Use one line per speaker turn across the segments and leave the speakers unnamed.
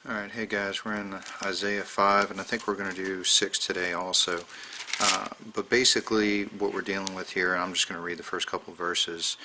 Alright, hey guys, we're in Isaiah 5, and I think we're going to do 6 today also. But basically, what we're dealing with here, and I'm just going to read the first couple verses.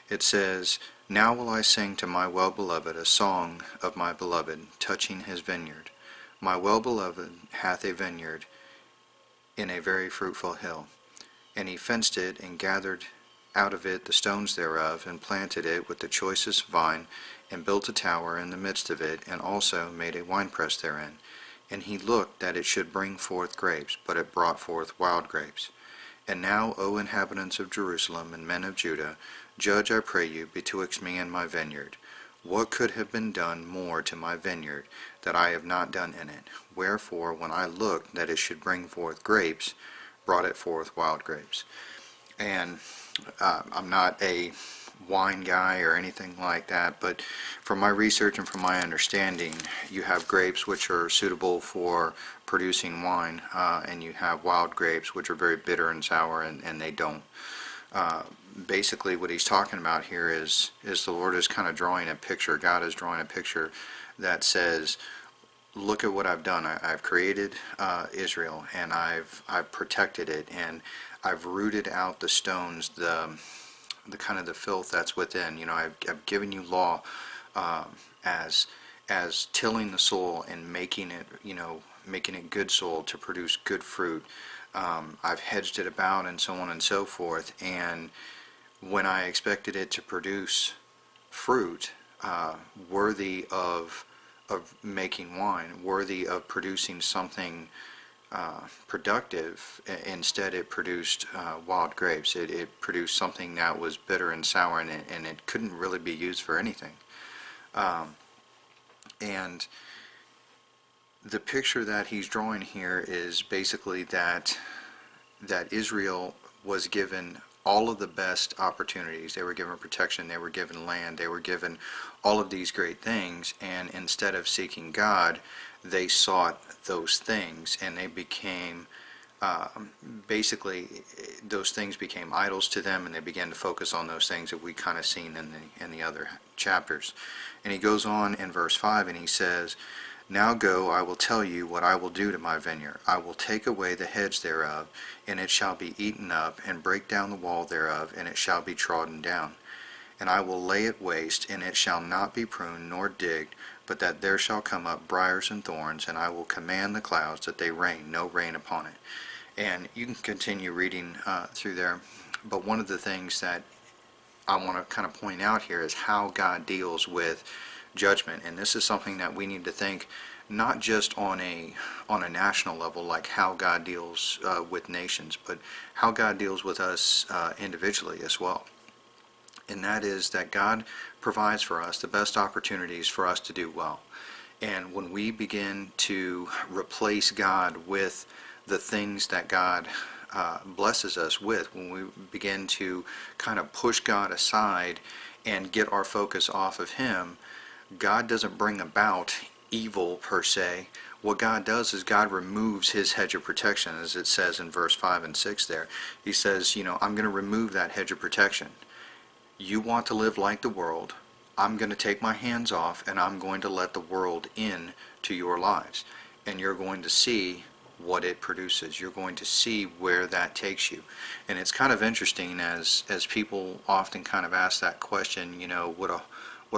It says, "Now will I sing to my well-beloved a song of my beloved, touching his vineyard. My well-beloved hath a vineyard in a very fruitful hill. And he fenced it, and gathered out of it the stones thereof, and planted it with the choicest vine, and built a tower in the midst of it, and also made a winepress therein. And he looked that it should bring forth grapes, but it brought forth wild grapes. And now, O inhabitants of Jerusalem, and men of Judah, judge, I pray you, betwixt me and my vineyard. What could have been done more to my vineyard, that I have not done in it? Wherefore, when I looked that it should bring forth grapes, brought it forth wild grapes." And I'm not a wine guy or anything like that, but from my research and from my understanding, you have grapes which are suitable for producing wine, and you have wild grapes which are very bitter and sour, and they don't. Basically what he's talking about here is the Lord is kind of drawing a picture, God is drawing a picture that says, look at what I've done. I've created Israel, and I've protected it, and I've rooted out the stones, the kind of the filth that's within. I've given you law as tilling the soil and making it good soil to produce good fruit. I've hedged it about, and so on and so forth. And when I expected it to produce fruit worthy of making wine, worthy of producing something productive, instead it produced wild grapes. It produced something that was bitter and sour, and it couldn't really be used for anything. And the picture that he's drawing here is basically that Israel was given all of the best opportunities. They were given protection, they were given land, they were given all of these great things, and instead of seeking God, they sought those things, and they became basically, those things became idols to them, and they began to focus on those things that we kind of seen in the other chapters. And he goes on in verse 5, and he says, "Now go, I will tell you what I will do to my vineyard. I will take away the hedge thereof, and it shall be eaten up, and break down the wall thereof, and it shall be trodden down. And I will lay it waste, and it shall not be pruned nor digged, but that there shall come up briars and thorns, and I will command the clouds that they rain no rain upon it." And you can continue reading through there, but one of the things that I want to kind of point out here is how God deals with judgment. And this is something that we need to think not just on a national level, like how God deals with nations, but how God deals with us individually as well. And that is that God provides for us the best opportunities for us to do well. And when we begin to replace God with the things that God blesses us with, when we begin to kind of push God aside and get our focus off of Him, God doesn't bring about evil per se. What God does is God removes His hedge of protection, as it says in verse 5 and 6 there. He says, I'm going to remove that hedge of protection. You want to live like the world, I'm going to take my hands off, and I'm going to let the world in to your lives. And you're going to see what it produces. You're going to see where that takes you. And it's kind of interesting as people often kind of ask that question, would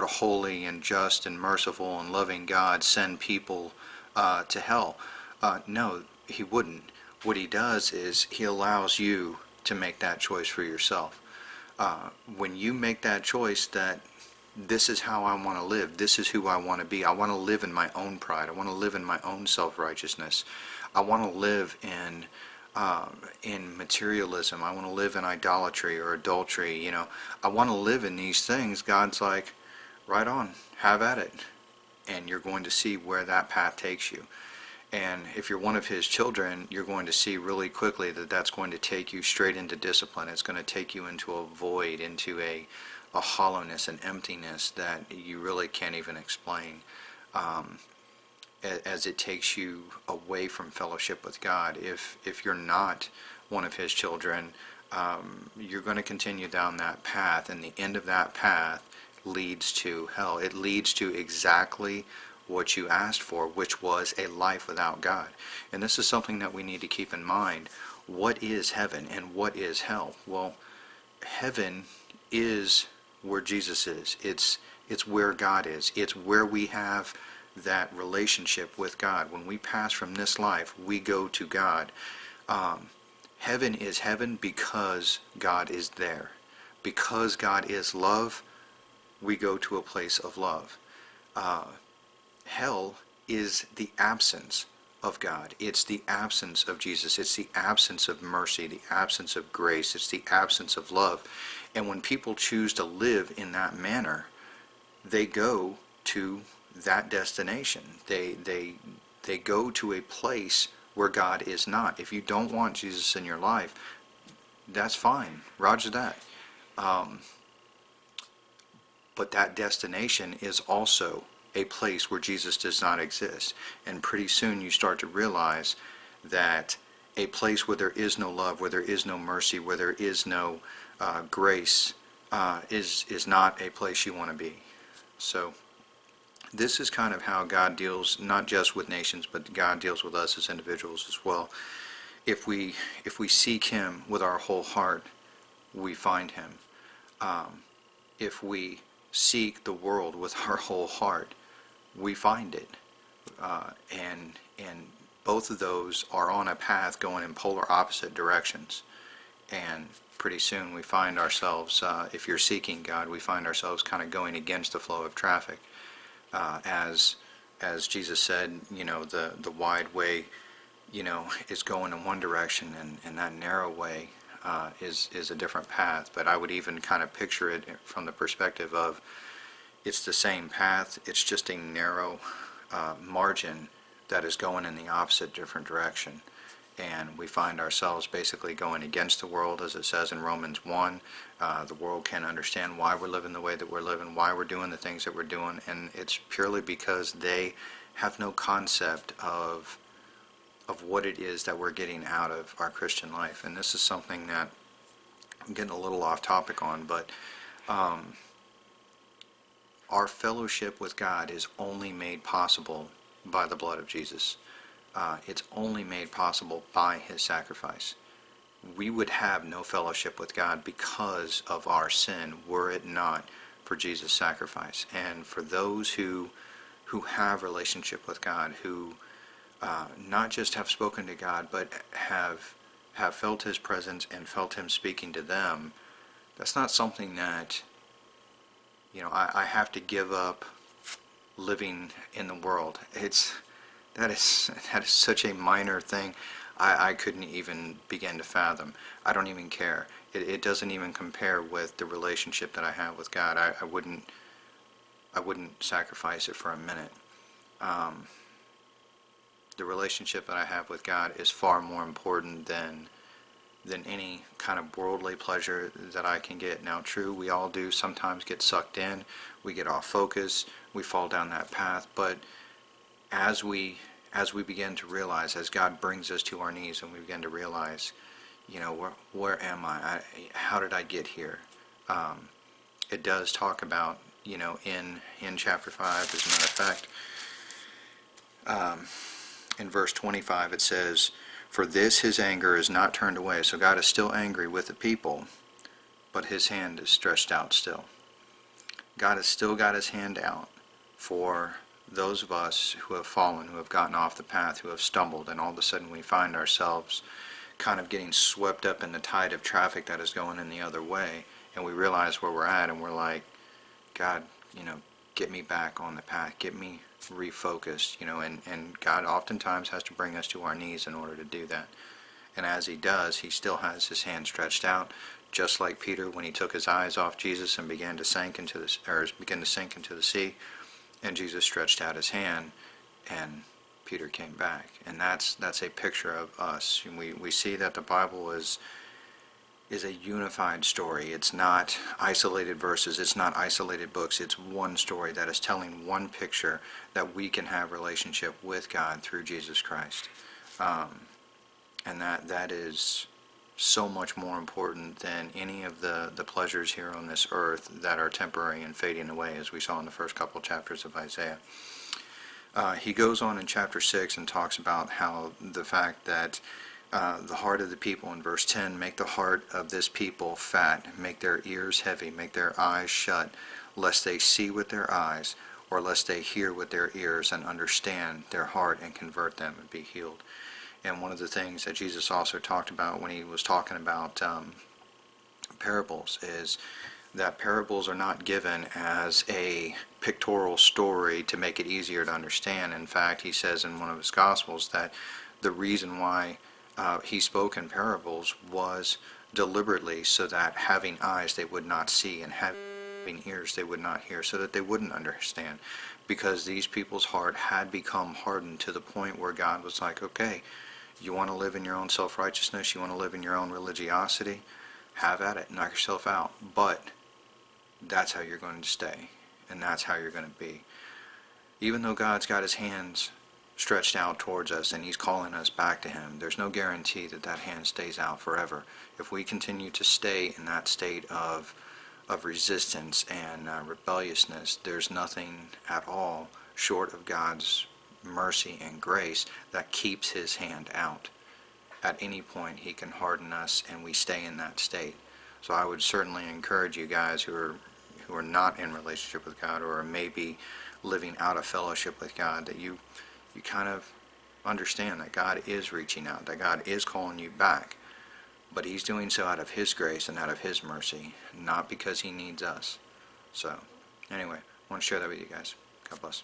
a holy and just and merciful and loving God send people to hell? No, He wouldn't. What He does is He allows you to make that choice for yourself. When you make that choice that this is how I want to live, this is who I want to be, I want to live in my own pride, I want to live in my own self-righteousness, I want to live in materialism, I want to live in idolatry or adultery, I want to live in these things, God's like, right on, have at it. And you're going to see where that path takes you. And if you're one of His children, you're going to see really quickly that that's going to take you straight into discipline. It's going to take you into a void, into a hollowness and emptiness that you really can't even explain, as it takes you away from fellowship with God. If you're not one of His children, you're going to continue down that path, and the end of that path leads to hell. It leads to exactly what you asked for, which was a life without God. And this is something that we need to keep in mind. What is heaven and what is hell? Well, heaven is where Jesus is. It's where God is. It's where we have that relationship with God. When we pass from this life, we go to God. Heaven is heaven because God is there. Because God is love, we go to a place of love. Hell is the absence of God. It's the absence of Jesus. It's the absence of mercy, the absence of grace. It's the absence of love. And when people choose to live in that manner, they go to that destination. They go to a place where God is not. If you don't want Jesus in your life, that's fine. Roger that. But that destination is also a place where Jesus does not exist. And pretty soon you start to realize that a place where there is no love, where there is no mercy, where there is no grace, is not a place you want to be. So this is kind of how God deals not just with nations, but God deals with us as individuals as well. If we seek Him with our whole heart, we find Him. If we seek the world with our whole heart, we find it. And both of those are on a path going in polar opposite directions. And pretty soon we find ourselves, if you're seeking God, we find ourselves kind of going against the flow of traffic. As Jesus said, the wide way, is going in one direction, and that narrow way is a different path. But I would even kind of picture it from the perspective of it's the same path, it's just a narrow margin that is going in the opposite different direction. And we find ourselves basically going against the world, as it says in Romans 1. The world can't understand why we're living the way that we're living, why we're doing the things that we're doing, and it's purely because they have no concept of what it is that we're getting out of our Christian life. And this is something that I'm getting a little off topic on, but our fellowship with God is only made possible by the blood of Jesus. It's only made possible by His sacrifice. We would have no fellowship with God because of our sin were it not for Jesus' sacrifice. And for those who have relationship with God, who not just have spoken to God, but have felt His presence and felt Him speaking to them, that's not something that, I have to give up living in the world. That is such a minor thing. I couldn't even begin to fathom. I don't even care. It doesn't even compare with the relationship that I have with God. I wouldn't sacrifice it for a minute. The relationship that I have with God is far more important than any kind of worldly pleasure that I can get. Now, true, we all do sometimes get sucked in. We get off focus. We fall down that path. But as we begin to realize, as God brings us to our knees and we begin to realize, where am I? How did I get here? It does talk about, in chapter 5, as a matter of fact, in verse 25 it says, "For this His anger is not turned away." So God is still angry with the people, but His hand is stretched out still. God has still got His hand out for those of us who have fallen, who have gotten off the path, who have stumbled, and all of a sudden we find ourselves kind of getting swept up in the tide of traffic that is going in the other way, and we realize where we're at, and we're like, God, get me back on the path, get me refocused, and God oftentimes has to bring us to our knees in order to do that. And as He does, He still has His hand stretched out, just like Peter when he took his eyes off Jesus and began to sink into the sea. And Jesus stretched out His hand, and Peter came back. And that's a picture of us. And we see that the Bible is a unified story. It's not isolated verses. It's not isolated books. It's one story that is telling one picture that we can have relationship with God through Jesus Christ. And that is so much more important than any of the pleasures here on this earth that are temporary and fading away, as we saw in the first couple chapters of Isaiah. He goes on in chapter 6 and talks about how the fact that the heart of the people, in verse 10, make the heart of this people fat, make their ears heavy, make their eyes shut, lest they see with their eyes, or lest they hear with their ears and understand their heart and convert them and be healed. And one of the things that Jesus also talked about when he was talking about parables is that parables are not given as a pictorial story to make it easier to understand. In fact, he says in one of his Gospels that the reason why he spoke in parables was deliberately so that having eyes they would not see and having ears they would not hear, so that they wouldn't understand, because these people's heart had become hardened to the point where God was like, okay, you want to live in your own self-righteousness, you want to live in your own religiosity, have at it, knock yourself out, but that's how you're going to stay, and that's how you're going to be. Even though God's got his hands stretched out towards us and he's calling us back to him, there's no guarantee that that hand stays out forever. If we continue to stay in that state of resistance and rebelliousness, there's nothing at all short of God's mercy and grace that keeps his hand out. At any point he can harden us and we stay in that state. So I would certainly encourage you guys who are not in relationship with God, or maybe living out of fellowship with God, that you kind of understand that God is reaching out, that God is calling you back. But he's doing so out of his grace and out of his mercy, not because he needs us. So, anyway, I want to share that with you guys. God bless.